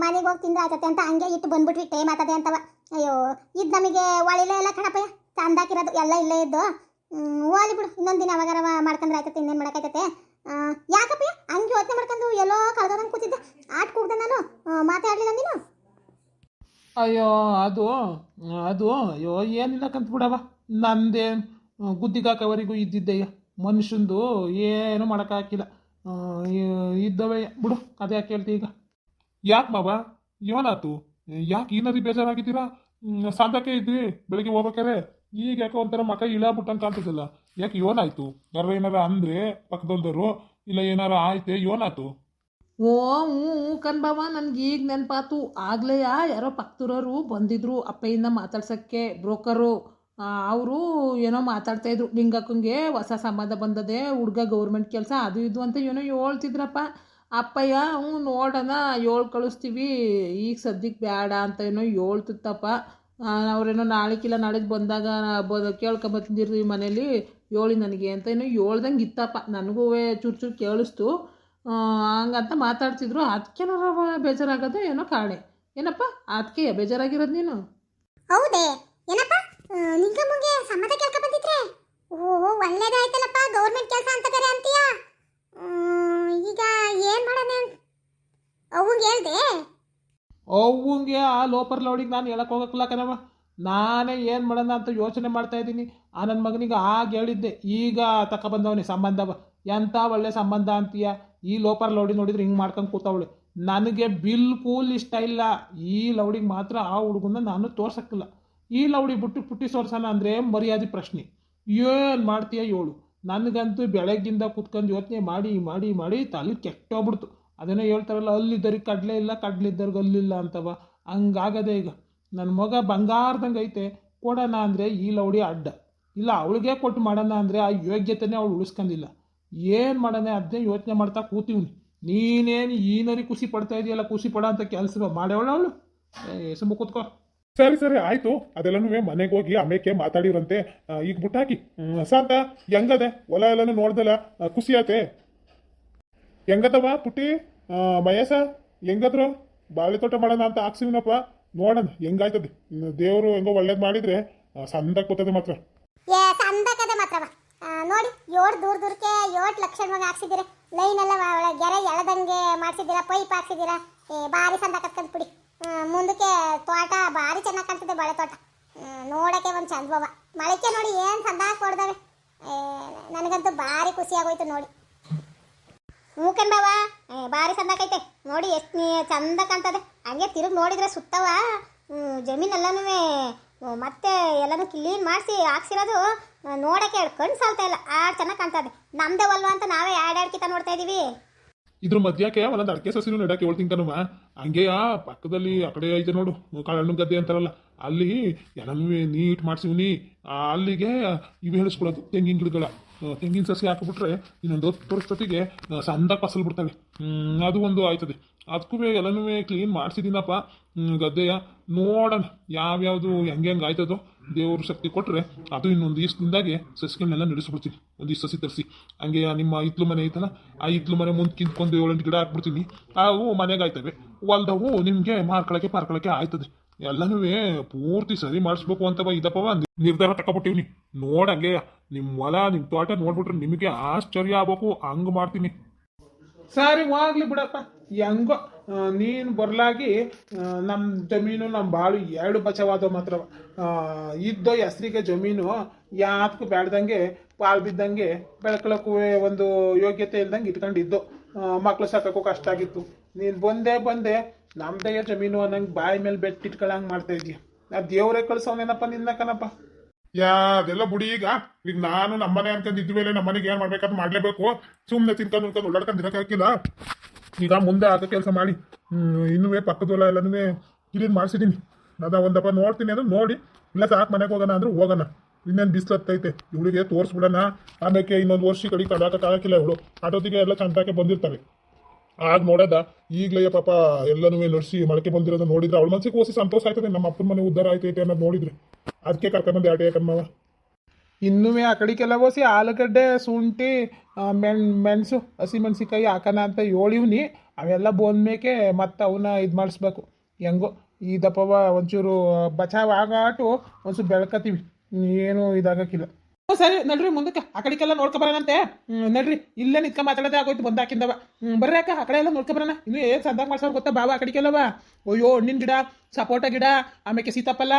ಮನೆಗೆ ಹೋಗಿ ತಿಂದ್ರೆ ಆಯ್ತತೆ ಅಂತ ಹಂಗೆ ಇಟ್ಟು ಬಂದ್ಬಿಟ್ರಿ. ಟೈಮ್ ಆಗ್ತದೆ ಅಂತವ. ಅಯ್ಯೋ ಇದು ನಮಗೆ ಒಳಿಲೇ ಇಲ್ಲ ಕಣಪ್ಪಯ್ಯ. ಚಂದಾಕಿರೋದು ಎಲ್ಲ ಇಲ್ಲೇ ಇದ್ದು. ಹೋಲಿ ಬಿಡು, ಇನ್ನೊಂದು ದಿನ ಅವಾಗಾರ ಮಾಡ್ಕೊಂಡ್ರೆ ಆಯ್ತತೆ. ಇನ್ನೇನು ಮಾಡೋಕ್ಕಾಯ್ತತೆ? ಯಾಕಪ್ಪಯ್ಯ ಹಂಗೆ ಯೋಚನೆ ಮಾಡ್ಕೊಂಡು ಎಲ್ಲೋ ಕಳ್ದಂಗೆ ಕೂತಿದ್ದೆ. ಆಟ ಕೂಗ್ದೆ ನಾನು, ಮಾತಾಡಲಿಲ್ಲ ನೀನು. ಅಯ್ಯೋ ಅದು ಅದು ಅಯ್ಯೋ ಏನಿಲ್ಲ ಕಂತ ಬಿಡವ. ನಂದೇನು ಗುದ್ದಿಗಾಕವರೆಗೂ ಇದ್ದಿದ್ದೆಯ್ಯ. ಮನುಷ್ಯಂದು ಏನು ಮಾಡೋಕ್ಕಾಗಿಲ್ಲ. ಇದ್ದವೇ ಬಿಡು. ಅದೇ ಯಾಕೆ ಹೇಳ್ತಿ ಈಗ? ಯಾಕೆ ಬಾಬಾ, ಏನಾಯ್ತು? ಯಾಕೆ ಈ ನದಿ ಬೇಜಾರಾಗಿದ್ದೀರಾ? ಸಾಧಕ್ಕೆ ಇದ್ರಿ ಬೆಳಿಗ್ಗೆ ಹೋಗ್ಬೇಕಾರೆ. ಈಗ ಯಾಕೆ ಒಂಥರ ಮಕ ಇಳಾಬಿಟ್ಟಂಗೆ ಕಾಣ್ತದಲ್ಲ. ಯಾಕೆ ಏನಾಯ್ತು? ಯಾರು ಏನಾರ ಅಂದ್ರೆ ಪಕ್ಕದಲ್ದರು, ಇಲ್ಲ ಏನಾರ ಆಯ್ತೆ? ಏನಾಯ್ತು? ಓ ಹ್ಞೂ ಕನ್ಬವ, ನನಗೆ ಈಗ ನೆನಪಾತು. ಆಗ್ಲೇ ಯಾರೋ ಪಕ್ಕದೂರವರು ಬಂದಿದ್ರು ಅಪ್ಪಯ್ಯನ ಮಾತಾಡ್ಸೋಕ್ಕೆ, ಬ್ರೋಕರು. ಅವರು ಏನೋ ಮಾತಾಡ್ತಾಯಿದ್ರು. ಲಿಂಗಕ್ಕಂಗೆ ಹೊಸ ಸಂಬಂಧ ಬಂದದೆ, ಹುಡುಗ ಗೌರ್ಮೆಂಟ್ ಕೆಲಸ ಅದು ಇದು ಅಂತ ಏನೋ ಹೇಳ್ತಿದ್ರಪ್ಪ. ಅಪ್ಪಯ್ಯ ಹ್ಞೂ ನೋಡೋಣ ಕಳಿಸ್ತೀವಿ, ಈಗ ಸದ್ಯಕ್ಕೆ ಬೇಡ ಅಂತ ಏನೋ ಹೇಳ್ತಿತ್ತಪ್ಪ. ಅವರೇನೋ ನಾಳೆಕಿಲ್ಲ ನಾಳೆಗೆ ಬಂದಾಗ ಕೇಳ್ಕೊಂಬಂದಿರ್ತೀವಿ ಮನೇಲಿ, ಹೇಳಿ ನನಗೆ ಅಂತ ಏನೋ ಹೇಳ್ದಂಗೆ ಇತ್ತಪ್ಪ. ನನಗೂ ಚೂರು ಚೂರು ಕೇಳಿಸ್ತು. ಹಂಗಂತ ಮಾತಾಡ್ತಿದ್ರು. ಅದಕ್ಕೇನಾರ ಬೇಜಾರಾಗೋದು ಏನೋ ಕಾಣೆ. ಏನಪ್ಪ ಅದಕ್ಕೆ ಬೇಜಾರಾಗಿರೋದು ನೀನು? ಹೌದೇ ಏನಪ್ಪ? ನಿಂಗಮ್ಮಗೆ ಸಂಬಂಧ ಕೇಳ್ಕ ಬಂದಿದ್ರೆ? ಓ ಒಳ್ಳೇದಾಯ್ತಲ್ಲಪ್ಪ, ಗೌರ್ಮೆಂಟ್ ಕೆಲಸ ಅಂತ ಬೇರೆ ಅಂತೀಯ. ಈಗ ಏನು ಮಾಡೋಣ? ಅವಂಗೆ ಹೇಳ್ದೆ? ಅವಂಗೆ ಆ ಲೋಪರ್ ಲೌಡಿಗೆ ನಾನು ಹೇಳಕ್ಕೆ ಹೋಗಕ್ಕಿಲ್ಲ ಕಣವ. ನಾನೇ ಏನು ಮಾಡೋಣ ಅಂತ ಯೋಚನೆ ಮಾಡ್ತಾ ಇದ್ದೀನಿ. ನನ್ನ ಮಗನಿಗೆ ಆಗ ಹೇಳಿದ್ದೆ, ಈಗ ತಗೊಬಂದವನಿ ಸಂಬಂಧವ. ಎಂಥ ಒಳ್ಳೆ ಸಂಬಂಧ ಅಂತೀಯ. ಈ ಲೋಪರ್ ಲೌಡಿ ನೋಡಿದ್ರೆ ಹಿಂಗೆ ಮಾಡ್ಕೊಂಡು ಕೂತವಳು. ನನಗೆ ಬಿಲ್ಕುಲ್ ಇಷ್ಟ ಇಲ್ಲ. ಈ ಲೌಡಿಗೆ ಮಾತ್ರ ಆ ಹುಡುಗನ್ನ ನಾನು ತೋರ್ಸಕ್ಕಿಲ್ಲ. ಈ ಲೌಡಿ ಬಿಟ್ಟು ಪುಟ್ಟಿ ಸೋರ್ಸೋಣ ಅಂದರೆ ಮರ್ಯಾದೆ ಪ್ರಶ್ನೆ. ಏನು ಮಾಡ್ತೀಯ ಹೇಳು? ನನಗಂತೂ ಬೆಳಗ್ಗಿಂದ ಕೂತ್ಕೊಂಡು ಯೋಚನೆ ಮಾಡಿ ಮಾಡಿ ಮಾಡಿ ತಲೆ ಕೆಟ್ಟೋಗ್ಬಿಡ್ತು. ಅದೇನೋ ಹೇಳ್ತಾರಲ್ಲ, ಅಲ್ಲಿದ್ದರಿಗೆ ಕಡಲೆ ಇಲ್ಲ, ಕಡ್ಲಿದ್ದವ್ರಿಗೆ ಅಲ್ಲಿಲ್ಲ ಅಂತವ. ಹಂಗಾಗದೆ ಈಗ. ನನ್ನ ಮಗ ಬಂಗಾರದಂಗೆ ಐತೆ. ಕೊಡೋಣ ಅಂದರೆ ಈ ಲೌಡಿ ಅಡ್ಡ. ಇಲ್ಲ ಅವಳಿಗೆ ಕೊಟ್ಟು ಮಾಡೋಣ ಅಂದರೆ ಆ ಯೋಗ್ಯತೆನೇ ಅವಳು ಉಳಿಸ್ಕೊಂಡಿಲ್ಲ. ಏನು ಮಾಡೋಣ ಅದನ್ನೇ ಯೋಚನೆ ಮಾಡ್ತಾ ಕೂತೀವ್ನಿ. ನೀನೇನು ಈ ನರಿ ಖುಷಿ ಪಡ್ತಾ ಇದೆಯಲ್ಲ, ಖುಷಿ ಪಡೋ ಅಂತ ಕೆಲಸ ಮಾಡ್ಯವಳ ಅವಳು. ಸುಮ್ಮ ಕೂತ್ಕೋ. ಸರಿ ಸರಿ ಆಯ್ತು. ಅದೆಲ್ಲನೂ ಮನೆಗೆ ಹೋಗಿ ಅಮೇಕೆ ಮಾತಾಡಿರಂತೆ. ಈಗ ಬಿಟ್ಟಾಕಿ. ಸಾಕ ಹೆಂಗದೆ ಹೊಲ ಎಲ್ಲನೂ ನೋಡ್ದಲ್ಲ, ಖುಷಿ ಆಯ್ತೆ? ಹೆಂಗದವ ಪುಟ್ಟಿ? ಮಯಸ ಹೆಂಗದ್ರು? ಬಾಳೆ ತೋಟ ಮಾಡೋಣ ಅಂತ ಹಾಕ್ಸಿವಿನಪ್ಪ. ನೋಡೋಣ ಹೆಂಗಾಯ್ತದೆ. ದೇವರು ಹೆಂಗೋ ಒಳ್ಳೇದು ಮಾಡಿದ್ರೆ ಸಂದಾಗ ಕೂತದೆ ಮಾತ್ರ. ಸಂದಕದೆ ಮಾತ್ರವ. ನೋಡಿ 7 ದೂರಕ್ಕೆ 7 ಲಕ್ಷಣವಾಗಿ ಹಾಕ್ಸಿದ್ದೀರಾ. ಲೈನ್ ಎಲ್ಲ ಗೆರೆ ಎಳದಂಗೆ ಮಾಡಿಸಿದ್ದೀರಾ, ಪೈಪ್ ಹಾಕ್ಸಿದ್ದೀರಾ. ಭಾರಿ ಸಂದ ಕತ್ಕೊಂಡ್ ಬಿಡಿ. ಮುಂದಕ್ಕೆ ತೋಟ ಭಾರಿ ಚೆನ್ನಾಗಿ ಕಾಣ್ತದೆ, ಬಾಳೆ ತೋಟ ನೋಡಕ್ಕೆ ಒಂದು ಚಂದವ. ಮಳೆಕೆ ನೋಡಿ ಏನು ಸಂದ ಕೊಡ್ದವೆ. ನನಗಂತೂ ಭಾರಿ ಖುಷಿ ಆಗೋಯ್ತು ನೋಡಿ. ಮೂಕಂಬವ ಭಾರಿ ಸಂದಕೈತೆ ನೋಡಿ, ಎಷ್ಟು ಚಂದ ಕಾಣ್ತದೆ. ಹಂಗೆ ತಿರುಗಿ ನೋಡಿದ್ರೆ ಸುತ್ತವ ಜಮೀನೆಲ್ಲನೂ ಮತ್ತೆ ಎಲ್ಲನೂ ಕ್ಲೀನ್ ಮಾಡಿಸಿ ಹಾಕ್ಸಿರೋದು. ನೋಡಕ್ಕೆ ಕಣ್ಣು ಸಾಲ್ತಾ ಇಲ್ಲ, ಚೆನ್ನಾಗಿ ಕಾಣ್ತದೆ. ನಮ್ದೇ ಅಲ್ವಾ ಅಂತ ನಾವೇ ಕಿತ ನೋಡ್ತಾ ಇದೀವಿ. ಇದ್ರ ಮಧ್ಯಾಕೆ ಒಂದೊಂದು ಅಡಿಕೆ ಸಸಿನೂ ನೆಡಕ್ಕೆ ಹೇಳ್ತೀನಿ ಕಣಮ್ಮ. ಹಂಗೆಯ ಪಕ್ಕದಲ್ಲಿ ಆ ಕಡೆ ಐತೆ ನೋಡು, ಕಾಳಣ್ಣು ಗದ್ದೆ ಅಂತಾರಲ್ಲ, ಅಲ್ಲಿ ಎಲ್ಲನೂ ನೀಟ್ ಮಾಡ್ಸಿವ್ನಿ. ಅಲ್ಲಿಗೆ ಇವು ಹೇಳಿಸ್ಕೊಳ್ಳೋದು ತೆಂಗಿನ ಗಿಡಗಳ ತೆಂಗಿನ ಸಸಿ ಹಾಕಿಬಿಟ್ರೆ ಇನ್ನೊಂದು 10 ವರ್ಷದೊತ್ತಿಗೆ ಸಂದ ಫಸಲು ಬಿಡ್ತವೆ. ಅದು ಒಂದು ಆಯ್ತದೆ. ಅದಕ್ಕೂ ಎಲ್ಲನೂ ಕ್ಲೀನ್ ಮಾಡಿಸಿದ್ದೀನಪ್ಪ ಗದ್ದೆಯ. ನೋಡೋಣ ಯಾವ್ಯಾವುದು ಹೆಂಗೆ ಆಯ್ತದೋ ದೇವರು ಶಕ್ತಿ ಕೊಟ್ಟರೆ ಅದು ಇನ್ನೊಂದು ದಿವಸದಿಂದಾಗೆ ಸಸಿಗಳನ್ನೆಲ್ಲ ನಡೆಸ್ಬಿಡ್ತೀನಿ. ಒಂದಿಷ್ಟು ಸಸಿ ತರಿಸಿ ಹಂಗೆ ನಿಮ್ಮ ಹಿತ್ಲು ಮನೆ ಐತಲ್ಲ, ಆ ಹಿತ್ಲು ಮನೆ ಮುಂದೆ ಕಿಂತ್ಕೊಂಡು 7-8 ಗಿಡ ಹಾಕ್ಬಿಡ್ತೀನಿ. ಅವು ಮನೆಗೆ ಆಯ್ತವೆ. ಹೊಲ್ದವು ನಿಮಗೆ ಪಾರ್ಕೊಳಕ್ಕೆ ಆಯ್ತದೆ. ಎಲ್ಲನೂ ಪೂರ್ತಿ ಸರಿ ಮಾಡಿಸ್ಬೇಕು ಅಂತ ಇದಪ್ಪವ ನಿರ್ಧಾರ ತಗೊಬಿಟ್ಟಿವ್ನಿ. ನೋಡಂಗೆ ನಿಮ್ಮ ಹೊಲ ನಿಮ್ಮ ತೋಟ ನೋಡ್ಬಿಟ್ರೆ ನಿಮಗೆ ಆಶ್ಚರ್ಯ ಆಗ್ಬೇಕು, ಹಂಗೆ ಮಾಡ್ತೀನಿ. ಸರಿ ಹೋಗ್ಲಿ ಬಿಡಪ್ಪ, ಹೆಂಗೋ ನೀನು ಬರ್ಲಾಗಿ ನಮ್ಮ ಜಮೀನು ನಮ್ಮ ಬಾಳು 2 ಬಚಾವಾದವು ಮಾತ್ರ. ಇದ್ದೋ ಹೆಸ್ರಿಗೆ ಜಮೀನು ಯಾತಕ್ಕೂ ಬೇಡ್ದಂಗೆ ಪಾಲ್ ಬಿದ್ದಂಗೆ ಬೆಳ್ಕೊಳಕ್ಕೂ ಒಂದು ಯೋಗ್ಯತೆ ಇಲ್ದಂಗೆ ಇಟ್ಕೊಂಡಿದ್ದು. ಮಕ್ಳು ಸಾಕಕ್ಕೂ ಕಷ್ಟ ಆಗಿತ್ತು. ನೀನು ಬಂದೆ ನಮ್ದೇ ಜಮೀನು ಅನ್ನಂಗೆ ಬಾಯಿ ಮೇಲೆ ಬೆಟ್ಟಿಟ್ಕೊಳ್ಳಂಗೆ ಮಾಡ್ತಾ ಇದೀಯ. ನಾ ದೇವರೇ ಕಳ್ಸೋನೇನಪ್ಪ ನಿನ್ನ ಕಣಪ್ಪ. ಅದೆಲ್ಲ ಬುಡಿ. ಈಗ ನಾನು ನಮ್ಮನೆ ಅನ್ಕೊಂಡಿದ್ದ ಮೇಲೆ ನಮ್ಮನೆಗೆ ಏನ್ ಮಾಡ್ಬೇಕಂತ ಮಾಡ್ಲೇಬೇಕು. ಸುಮ್ಮನೆ ತಿನ್ಕೊಂಡು ಓಡಾಡ್ಕೊಂಡು ಇರಕ್ಕಾಗಿಲ್ಲ. ಈಗ ಮುಂದೆ ಆಗ ಕೆಲಸ ಮಾಡಿ ಇನ್ನೂ ಪಕ್ಕದ ಹೊಲ ಎಲ್ಲನೂ ಕ್ಲೀನ್ ಮಾಡಿಸಿದ್ದೀನಿ. ಅದ ಒಂದಪ್ಪ ನೋಡ್ತೀನಿ ಅಂದ್ರೆ ನೋಡಿ, ಇಲ್ಲ ಸಾಕು ಮನೆಗೆ ಹೋಗೋಣ ಅಂದ್ರೆ ಹೋಗೋಣ. ಇನ್ನೇನು ಬಿಸಿಲು ಹತ್ತೈತೆ, ಇವಳಿಗೆ ತೋರಿಸ್ಬಿಡೋಣ. ಆಮೇಲೆ ಇನ್ನೊಂದು ವರ್ಷ ಕಡೆ ಕಡಾಕಿಲ್ಲ ಇವಳು. ಆಟೋದಿಗೆ ಎಲ್ಲ ಚಂದಕ್ಕೆ ಬಂದಿರ್ತವೆ. ಆಗ ನೋಡೋದ ಈಗಲೇ ಪಾಪ ಎಲ್ಲನೂ ನಡ್ಸಿ ಮೊಳಕೆ ಬಂದಿರೋದು ನೋಡಿದ್ರೆ ಅವಳ ಮನಸ್ಸಿಗೆ ಓಸಿ ಸಂತೋಷ ಆಯ್ತದೆ. ನಮ್ಮ ಅಪ್ಪನ ಮನೆ ಉದ್ಧಾರ ಆಯ್ತೈತೆ ಅನ್ನೋದು ನೋಡಿದ್ರೆ ಅದಕ್ಕೆ ಕರ್ಕೊಂಬಂದು 2 ಯಾಕಮ್ಮವ. ಇನ್ನೂ ಆ ಕಡೆಗೆಲ್ಲ ಓಸಿ ಆಲೂಗಡ್ಡೆ, ಶುಂಠಿ, ಮೆಣಸು, ಹಸಿಮೆಣ್ಸಿಕಾಯಿ ಹಾಕೋಣ ಅಂತ ಹೇಳಿವ್ನಿ. ಅವೆಲ್ಲ ಬಂದ್ಮೇಕೆ ಮತ್ತೆ ಅವನ್ನ ಇದು ಮಾಡಿಸ್ಬೇಕು. ಹೆಂಗೋ ಈ ದಪ್ಪವ ಒಂಚೂರು ಬಚಾವ್ ಆಗಾಟು ಒಂಚೂರು ಬೆಳ್ಕತ್ತೀವಿ, ಏನು ಇದಾಗಕ್ಕಿಲ್ಲ. ಸರಿ ನಡ್ರಿ ಮುಂದಕ್ಕೆ ಆ ಕಡೆಗೆಲ್ಲ ನೋಡ್ಕೊಬರೋಣಂತೆ. ನಡ್ರಿ ಇಲ್ಲೇ ನಿತ್ಕ ಮಾತಾಡೋದೇ ಆಗೋಯ್ತು ಬಂದಾಕಿಂದವ. ಬರ್ರಿ ಅಕ್ಕ ಆ ಕಡೆ ಎಲ್ಲ ನೋಡ್ಕೊಬರೋಣ. ಇನ್ನೂ ಏನು ಸಂದಾಗ ಮಾಡ್ಸೋರು ಗೊತ್ತಾ ಬಾವ ಆ ಕಡೆಗೆಲ್ಲವ. ಅಯ್ಯೋ ಹಣ್ಣಿನ ಗಿಡ, ಸಪೋಟ ಗಿಡ, ಆಮೇಲೆ ಸೀತಾಫಲ,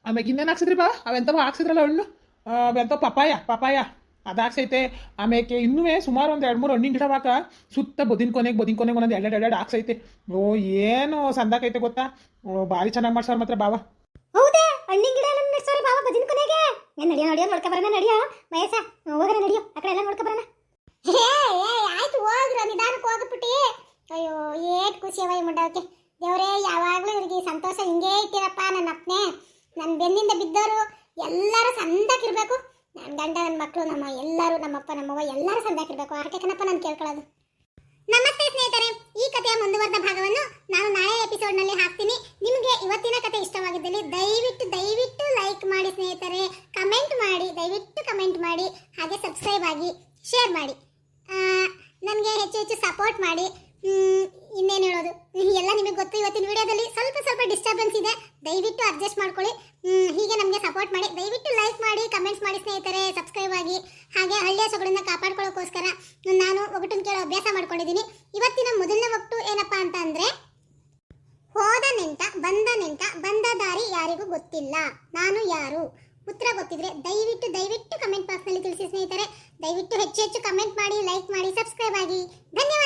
ಆಮೇಲೆ ಇನ್ನೇನು ಹಾಕ್ಸಿದ್ರಿ ಬಾ ಅವೆಂತವ ಹಾಕ್ಸಿದ್ರಲ್ಲ ಹಣ್ಣು, ಅವೆಂತ ಪಪಾಯ ಅದು ಹಾಕ್ಸೈತೆ. ಆಮೇಲೆ ಇನ್ನೂ ಸುಮಾರು ಒಂದು 2-3 ಹಣ್ಣಿನ ಗಿಡ ಹಾಕ ಸುತ್ತ ಬದಿನ ಕೊನೆಗೆ ಒಂದೊಂದು 2 ಹಾಕ್ಸೈತೆ. ಓ ಏನು ಸಂದಾಕೈತೆ ಗೊತ್ತಾ, ಭಾರಿ ಚೆನ್ನಾಗಿ ಮಾಡ್ಸೋರು ಮಾತ್ರ ಬಾವ. ಹೌದಾ ಹಣ್ಣಿನ ಗಿಡ ಎಲ್ಲ ನೆಡ್ಸೋರಿ ಬಾವ ಬದಿನ ಕೊನೆಗೆ. ನಡಿಯೋ ನೋಡ್ಕೊಬರೋಣ. ನಡಿಯೋ ಮಹೇಶ, ಹೋಗೋಣ ನಡಿಯೋ ಆ ಕಡೆ ಎಲ್ಲ ನೋಡ್ಕೊಬರೋಣ. ಆಯ್ತು ಹೋಗ್ರ, ನಿಧಾನಕ್ಕೆ ಹೋಗ್ಬಿಟ್ಟು. ಅಯ್ಯೋ ಏಟ್ ಖುಷಿ ಅವ ಈ ಮುಂಡಕ್ಕೆ. ದೇವರೇ ಯಾವಾಗಲೂ ಇವ್ರಿಗೆ ಸಂತೋಷ ಹಿಂಗೇ ಇಟ್ಟಿರಪ್ಪ. ನನ್ನ ಅಪ್ಪನೇ ನನ್ನ ಬೆನ್ನಿಂದ ಬಿದ್ದವರು ಎಲ್ಲರೂ ಸಂದಾಕಿರ್ಬೇಕು. ನನ್ನ ಗಂಡ, ನನ್ನ ಮಕ್ಕಳು, ನಮ್ಮ ಎಲ್ಲರೂ, ನಮ್ಮಪ್ಪ ನಮ್ಮವ್ವ ಎಲ್ಲರೂ ಸಂದಾಕಿರ್ಬೇಕು. ಆಕೆ ಕಣಪ್ಪ ನಾನು ಕೇಳ್ಕೊಳ್ಳೋದು. ನಮಸ್ತೆ ಸ್ನೇಹಿತರೆ, ಈ ಕಥೆಯ ಮುಂದುವರೆದ ಭಾಗವನ್ನು ನಾನು ನಾಳೆ ಎಪಿಸೋಡ್ನಲ್ಲಿ ಹಾಕ್ತೀನಿ. ನಿಮಗೆ ಇವತ್ತಿನ ಕಥೆ ಇಷ್ಟವಾಗಿದ್ದಲ್ಲಿ ದಯವಿಟ್ಟು ಲೈಕ್ ಮಾಡಿ ಸ್ನೇಹಿತರೆ, ಕಮೆಂಟ್ ಮಾಡಿ, ದಯವಿಟ್ಟು ಕಮೆಂಟ್ ಮಾಡಿ, ಹಾಗೆ ಸಬ್ಸ್ಕ್ರೈಬ್ ಆಗಿ, ಶೇರ್ ಮಾಡಿ, ನನಗೆ ಹೆಚ್ಚು ಸಪೋರ್ಟ್ ಮಾಡಿ. ಇನ್ನೇನು ಹೇಳೋದು, ಎಲ್ಲ ನಿಮಗೆ ಗೊತ್ತು. ಇವತ್ತಿನ ವಿಡಿಯೋದಲ್ಲಿ ಸ್ವಲ್ಪ ಡಿಸ್ಟರ್ಬೆನ್ಸ್ ಇದೆ, ದಯವಿಟ್ಟು ಅಡ್ಜಸ್ಟ್ ಮಾಡ್ಕೊಳ್ಳಿ. ಹೀಗೆ ನಮಗೆ ಸಪೋರ್ಟ್ ಮಾಡಿ, ದಯವಿಟ್ಟು ಲೈಕ್ ಮಾಡಿ, ಕಮೆಂಟ್ಸ್ ಮಾಡಿ ಸ್ನೇಹಿತರೆ, ಸಬ್ಸ್ಕ್ರೈಬ್ ಆಗಿ. ಹಾಗೆ ಹಳ್ಳಿಯ ಸೊಗಡನ್ನ ಕಾಪಾಡ್ಕೊಳ್ಳೋಕ್ಕೋಸ್ಕರ ನಾನು ಒಗಟನ್ನು ಕೇಳೋ ಅಭ್ಯಾಸ ಮಾಡ್ಕೊಂಡಿದ್ದೀನಿ. ಇವತ್ತಿನ ಮೊದಲನೇ ಒಗಟು ಏನಪ್ಪಾ ಅಂತ ಅಂದರೆ, ಹೋದ ನೆಂಟ ಬಂದ ದಾರಿ ಯಾರಿಗೂ ಗೊತ್ತಿಲ್ಲ, ನಾನು ಯಾರು? ಉತ್ತರ ಗೊತ್ತಿದ್ರೆ ದಯವಿಟ್ಟು ಕಮೆಂಟ್ ಬಾಕ್ಸ್ನಲ್ಲಿ ತಿಳಿಸಿ ಸ್ನೇಹಿತರೆ. ದಯವಿಟ್ಟು ಹೆಚ್ಚು ಕಮೆಂಟ್ ಮಾಡಿ, ಲೈಕ್ ಮಾಡಿ, ಸಬ್ಸ್ಕ್ರೈಬ್ ಆಗಿ. ಧನ್ಯವಾದ.